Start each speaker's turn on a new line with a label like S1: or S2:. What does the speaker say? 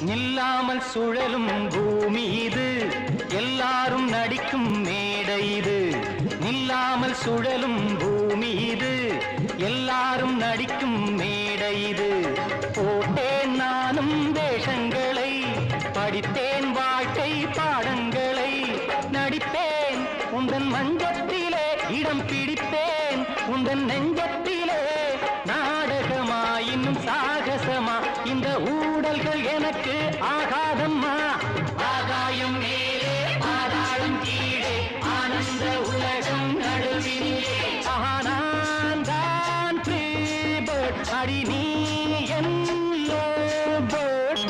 S1: நில்லாமல் சுழலும் பூமி இது, எல்லாரும் நடிக்கும் மேடை இது. நில்லாமல் சுழலும் பூமி இது, எல்லாரும் நடிக்கும் மேடை இது. போட்டேன் நானும் வேஷங்களை, படித்தேன் வாழ்க்கை பாடங்களை. நடிப்பேன் உந்தன் மஞ்சத்திலே, இடம் பிடிப்பேன் உந்தன் நெஞ்சத்திலே. நாடகமா இன்னும் சாகசமா, இந்த ஊடல்கள் எனக்கு ஆகாதம்மா. ஆகாயம் மேலே பாதாளம் கீழே, ஆனந்த உலகம் நடுவினிலே. நான் தான் ஃப்ரீ பேர்ட், அடி நீ என் லவ் பேர்ட்.